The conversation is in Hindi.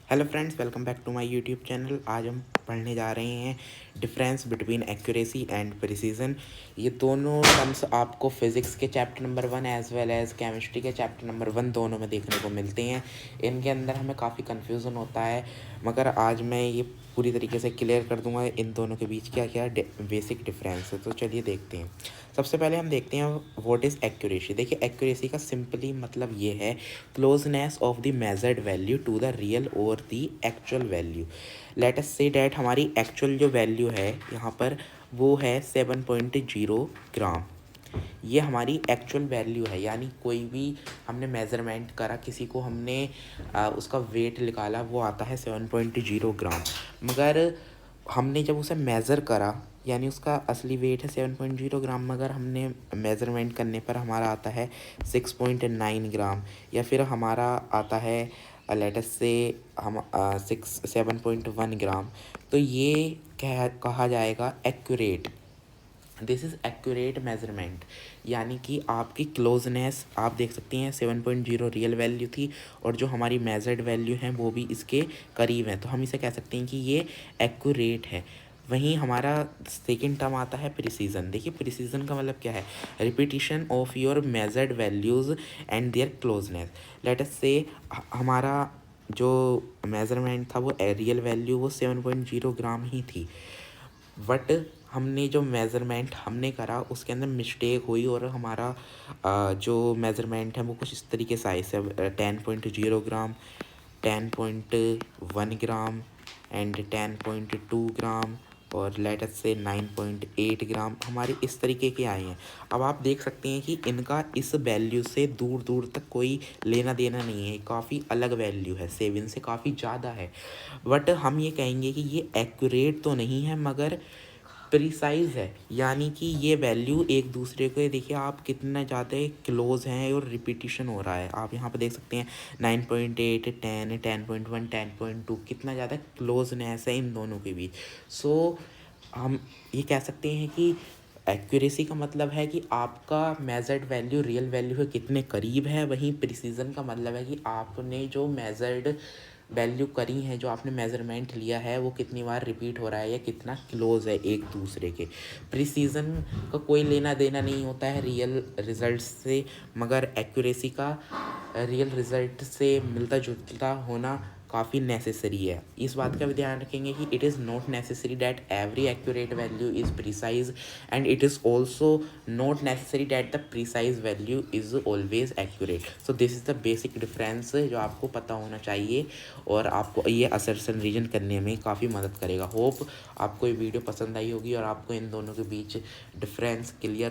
Hello friends, welcome back to my YouTube channel. आज हम पढ़ने जा रहे हैं difference between accuracy and precision. ये दोनों टर्म्स आपको फिज़िक्स के chapter number 1 as well as chemistry के चैप्टर नंबर 1 दोनों में देखने को मिलते हैं। इनके अंदर हमें काफ़ी कन्फ्यूज़न होता है, मगर आज मैं ये पूरी तरीके से क्लियर कर दूंगा इन दोनों के बीच क्या क्या बेसिक डिफरेंस है। तो चलिए देखते हैं। सबसे पहले हम देखते हैं व्हाट इज़ एक्यूरेसी। देखिए, एक्यूरेसी का सिंपली मतलब ये है closeness of the measured value to the real और the actual value. Let us say that हमारी एक्चुअल जो वैल्यू है यहाँ पर वो है 7.0 ग्राम। ये हमारी एक्चुअल वैल्यू है, यानी कोई भी हमने मेज़रमेंट करा, किसी को हमने उसका वेट निकाला, वो आता है 7.0 ग्राम। मगर हमने जब उसे मेज़र करा, यानी उसका असली वेट है 7.0 ग्राम, मगर हमने मेज़रमेंट करने पर हमारा आता है 6.9 ग्राम, या फिर हमारा आता है लेटस से हम 7.1 ग्राम। तो ये कहा जाएगा accurate. This is accurate measurement, यानी कि आपकी क्लोजनेस आप देख सकती हैं 7.0 रियल वैल्यू थी, और जो हमारी मेजर्ड वैल्यू है वो भी इसके करीब है, तो हम इसे कह सकते हैं कि ये एक्यूरेट है। वहीं हमारा सेकंड टर्म आता है प्रिसीजन। देखिए, प्रिसीजन का मतलब क्या है? Repetition of your measured values and their closeness. Let us say हमारा जो मेज़रमेंट था वो रियल वैल्यू वो 7.0 ग्राम ही थी, बट हमने जो मेज़रमेंट हमने करा उसके अंदर मिस्टेक हुई, और हमारा जो मेज़रमेंट है वो कुछ इस तरीके से आए से 10.0 ग्राम, 10.1 ग्राम एंड 10.2 ग्राम, और लेट अस से 9.8 ग्राम हमारे इस तरीके के आए हैं। अब आप देख सकते हैं कि इनका इस वैल्यू से दूर दूर तक कोई लेना देना नहीं है, काफ़ी अलग वैल्यू है, 7 से काफ़ी ज़्यादा है। बट हम ये कहेंगे कि ये एक्यूरेट तो नहीं है मगर प्रिसाइज है, यानी कि ये वैल्यू एक दूसरे के, देखिए आप कितना ज़्यादा क्लोज हैं और रिपीटिशन हो रहा है। आप यहाँ पर देख सकते हैं 9.8, 10, 10.1, 10.2 कितना ज़्यादा क्लोजनेस है इन दोनों के बीच। सो हम ये कह सकते हैं कि एक्यूरेसी का मतलब है कि आपका मेजर्ड वैल्यू रियल वैल्यू के कितने करीब है। वहीं प्रिसीजन का मतलब है कि आपने जो मेजर्ड वैल्यू करी है, जो आपने मेज़रमेंट लिया है, वो कितनी बार रिपीट हो रहा है या कितना क्लोज है एक दूसरे के। प्रिसीजन का कोई लेना देना नहीं होता है रियल रिजल्ट से, मगर एक्यूरेसी का रियल रिजल्ट से मिलता जुलता होना काफ़ी नेसेसरी है। इस बात का भी ध्यान रखेंगे कि it is not necessary that every accurate value is precise, and it is also not necessary that the precise value is always accurate. So this is the basic difference जो आपको पता होना चाहिए, और आपको ये असर्शन रीजन करने में काफ़ी मदद करेगा। होप आपको ये वीडियो पसंद आई होगी और आपको इन दोनों के बीच डिफरेंस क्लियर हो।